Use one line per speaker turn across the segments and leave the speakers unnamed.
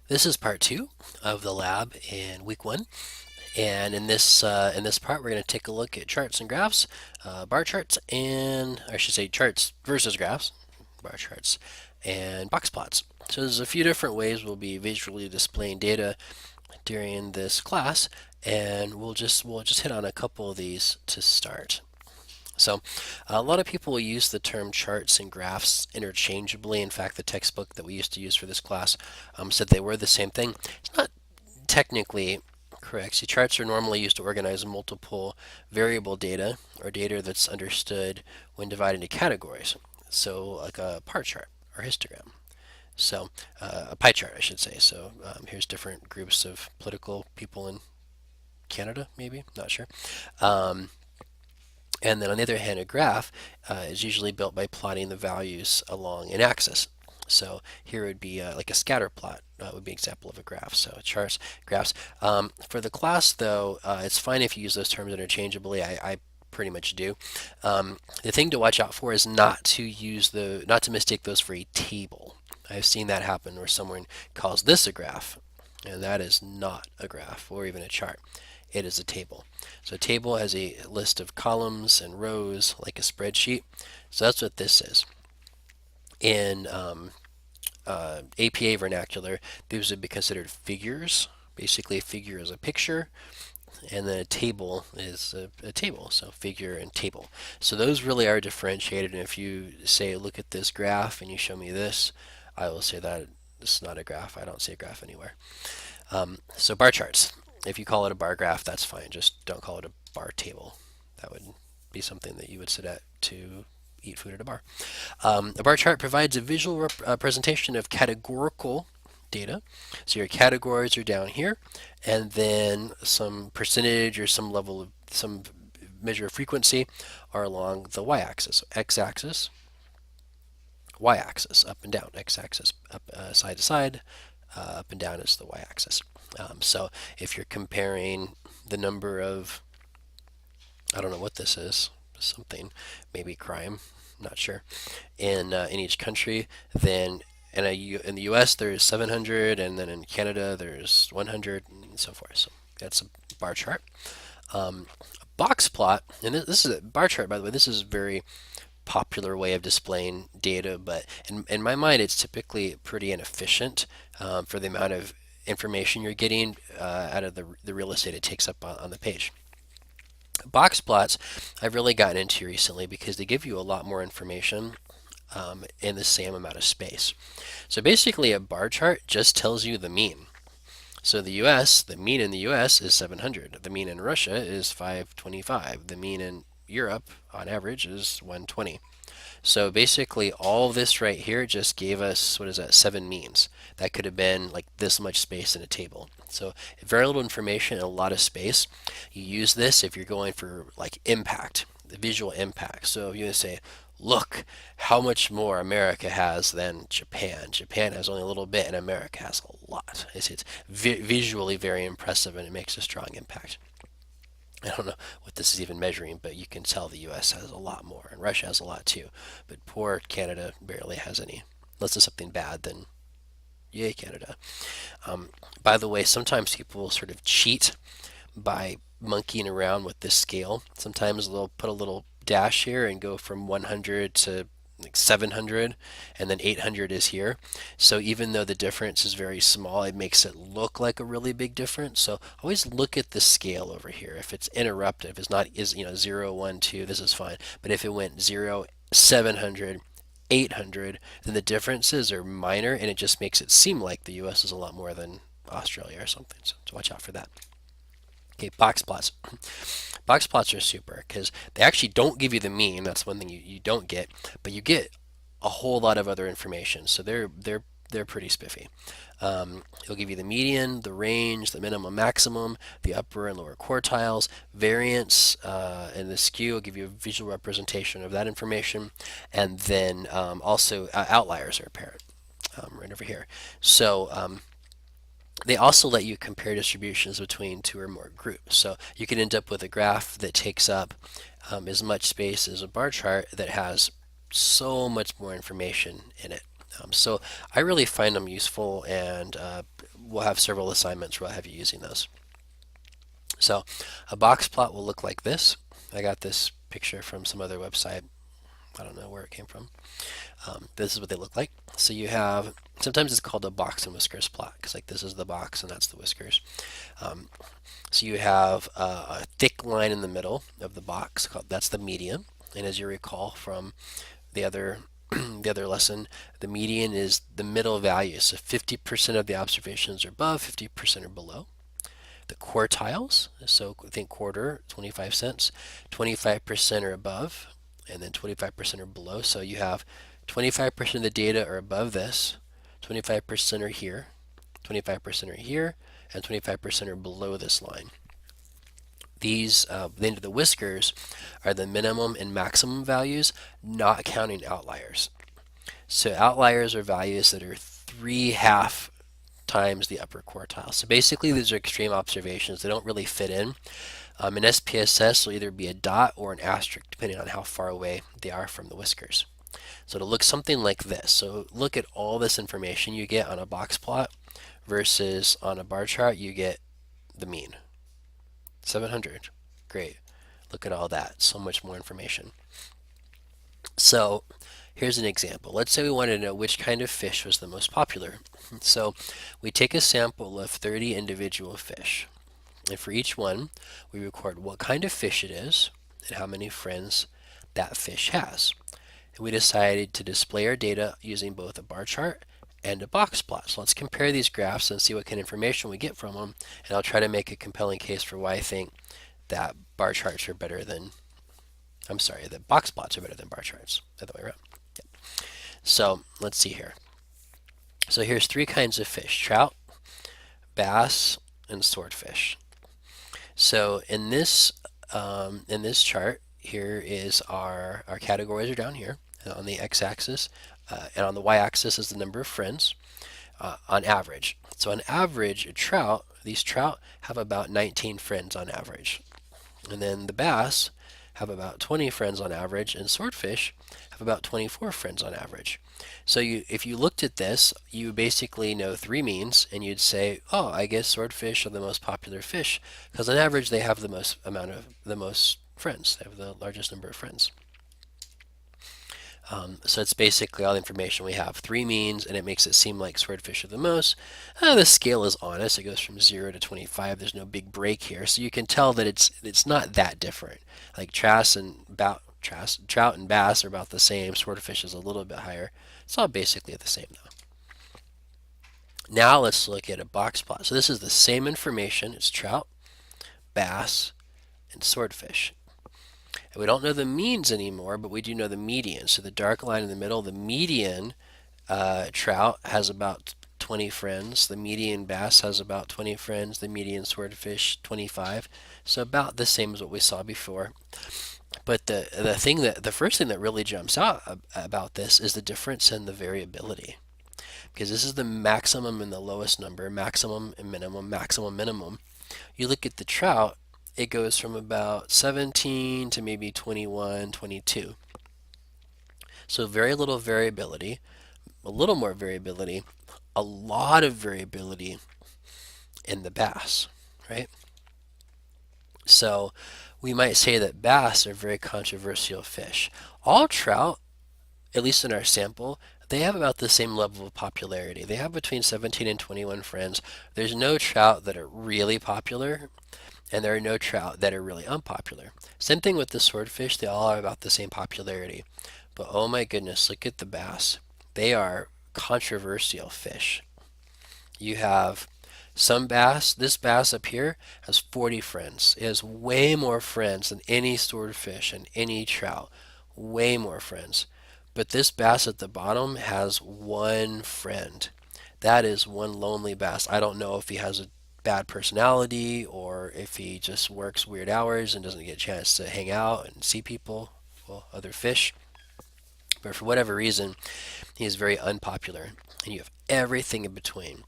This is part two of the lab in week one, and in this part, we're going to take a look at charts and graphs, bar charts, and I should say charts versus graphs, bar charts, and box plots. So there's a few different ways we'll be visually displaying data during this class, and we'll just hit on a couple of these to start. So, a lot of people use the term charts and graphs interchangeably. In fact, the textbook that we used to use for this class said they were the same thing. It's not technically correct. See, charts are normally used to organize multiple variable data or data that's understood when divided into categories. So, like a bar chart or histogram. So, a pie chart, I should say. So, here's different groups of political people in Canada, maybe, not sure. Um, and then on the other hand, a graph is usually built by plotting the values along an axis. So here would be like a scatter plot would be an example of a graph. So charts, graphs. For the class, though, it's fine if you use those terms interchangeably. I pretty much do. The thing to watch out for is not to mistake those for a table. I've seen that happen where someone calls this a graph, and that is not a graph or even a chart. It is a table. So a table has a list of columns and rows like a spreadsheet. So that's what this is. In APA vernacular, these would be considered figures. Basically, a figure is a picture, and then a table is a table. So figure and table. So those really are differentiated. And if you say, look at this graph, and you show me this, I will say that it's not a graph. I don't see a graph anywhere. So bar charts. If you call it a bar graph, that's fine. Just don't call it a bar table. That would be something that you would sit at to eat food at a bar. A bar chart provides a visual representation of categorical data. So your categories are down here, and then some percentage or some measure of frequency are along the y-axis. X-axis, y-axis, up and down. X-axis, up side to side, up and down is the y-axis. So if you're comparing the number of, I don't know what this is, something, maybe crime, not sure, in each country, then in the U.S. there's 700, and then in Canada there's 100, and so forth. So that's a bar chart. A box plot, and this is a bar chart, by the way. This is a very popular way of displaying data, but in my mind, it's typically pretty inefficient for the amount of information you're getting out of the real estate it takes up on the page. Box plots I've really gotten into recently because they give you a lot more information in the same amount of space. So basically, a bar chart just tells you the mean. So the mean in the US is 700. The mean in Russia is 525. The mean in Europe, on average, is 120. So basically, all this right here just gave us, what is that, seven means. That could have been like this much space in a table. So very little information and a lot of space. You use this if you're going for like impact, the visual impact. So you say, look how much more America has than Japan. Japan has only a little bit, and America has a lot. It's visually very impressive, and it makes a strong impact. I don't know what this is even measuring, but you can tell the US has a lot more, and Russia has a lot too. But poor Canada barely has any. Unless it's something bad, then yay, Canada. By the way, sometimes people will sort of cheat by monkeying around with this scale. Sometimes they'll put a little dash here and go from 100 to like 700, and then 800 is here. So even though the difference is very small, it makes it look like a really big difference. So always look at the scale over here. If it's interrupted, if it's not, is 0, 1, 2, this is fine. But if it went 0, 700, 800, then the differences are minor, and it just makes it seem like the US is a lot more than Australia or something. So watch out for that. Okay, box plots. Box plots are super because they actually don't give you the mean. That's one thing you don't get, but you get a whole lot of other information. So they're pretty spiffy. It'll give you the median, the range, the minimum, maximum, the upper and lower quartiles, variance, and the skew will give you a visual representation of that information, and then also outliers are apparent right over here. So they also let you compare distributions between two or more groups. So you can end up with a graph that takes up as much space as a bar chart that has so much more information in it. So I really find them useful, and we'll have several assignments where I'll have you using those. So a box plot will look like this. I got this picture from some other website. I don't know where it came from. This is what they look like. So you have, sometimes it's called a box and whiskers plot, because like this is the box and that's the whiskers. Um, so you have a thick line in the middle of the box, that's the median. And as you recall from the other the other lesson, the median is the middle value. So 50% of the observations are above, 50% are below. The quartiles, so think quarter, 25 cents, 25% are above, and then 25% are below. So you have 25% of the data are above this, 25% are here, 25% are here, and 25% are below this line. These, then the whiskers, are the minimum and maximum values, not counting outliers. So outliers are values that are 3/2 times the upper quartile. So basically, these are extreme observations. They don't really fit in. An SPSS will either be a dot or an asterisk, depending on how far away they are from the whiskers. So it'll look something like this. So look at all this information you get on a box plot versus on a bar chart, you get the mean. 700. Great. Look at all that. So much more information. So here's an example. Let's say we want to know which kind of fish was the most popular. So we take a sample of 30 individual fish. And for each one, we record what kind of fish it is and how many friends that fish has. And we decided to display our data using both a bar chart and a box plot. So let's compare these graphs and see what kind of information we get from them. And I'll try to make a compelling case for why I think that bar charts are better than, I'm sorry, that box plots are better than bar charts. Other way around. Yep. So let's see here. So here's three kinds of fish: trout, bass, and swordfish. So in this chart, here is our categories are down here on the x-axis, and on the y-axis is the number of friends on average. So on average, these trout have about 19 friends on average. And then the bass have about 20 friends on average, and swordfish have about 24 friends on average. So if you looked at this, you basically know three means, and you'd say, oh, I guess swordfish are the most popular fish, because on average they have the most friends. They have the largest number of friends. So it's basically all the information we have. Three means, and it makes it seem like swordfish are the most. The scale is honest. It goes from 0 to 25. There's no big break here. So you can tell that it's not that different. Like trout and bass are about the same. Swordfish is a little bit higher. It's all basically the same though. Now let's look at a box plot. So this is the same information. It's trout, bass, and swordfish. And we don't know the means anymore, but we do know the median. So the dark line in the middle, the median trout has about 20 friends. The median bass has about 20 friends. The median swordfish, 25. So about the same as what we saw before. But the first thing that really jumps out about this is the difference in the variability. Because this is the maximum and the lowest number, maximum and minimum, maximum, minimum. You look at the trout, it goes from about 17 to maybe 21, 22. So very little variability, a little more variability, a lot of variability in the bass, right? So we might say that bass are very controversial fish. All trout, at least in our sample, they have about the same level of popularity. They have between 17 and 21 friends. There's no trout that are really popular, and there are no trout that are really unpopular. Same thing with the swordfish. They all are about the same popularity. But oh my goodness, look at the bass. They are controversial fish. You have some bass. This bass up here has 40 friends. It has way more friends than any swordfish and any trout. Way more friends. But this bass at the bottom has one friend. That is one lonely bass. I don't know if he has a bad personality or if he just works weird hours and doesn't get a chance to hang out and see people, well, other fish. But for whatever reason, he is very unpopular, and you have everything in between.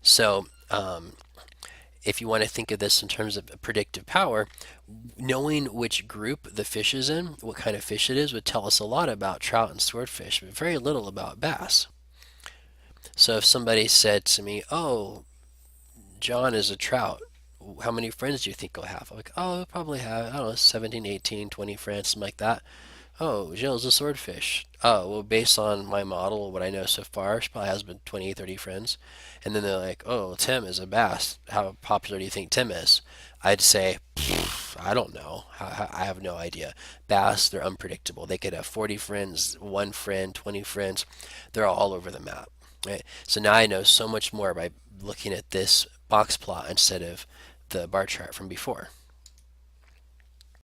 So if you want to think of this in terms of predictive power, knowing which group the fish is in, what kind of fish it is, would tell us a lot about trout and swordfish, but very little about bass. So if somebody said to me, "Oh, John is a trout. How many friends do you think he'll have?" I'm like, "Oh, he'll probably have, I don't know, 17, 18, 20 friends, something like that." "Oh, Jill's a swordfish." "Oh, well, based on my model, what I know so far, she probably has been 20, 30 friends." And then they're like, "Oh, Tim is a bass. How popular do you think Tim is?" I'd say, I don't know. I have no idea. Bass, they're unpredictable. They could have 40 friends, one friend, 20 friends. They're all over the map. Right? So now I know so much more by looking at this box plot instead of the bar chart from before.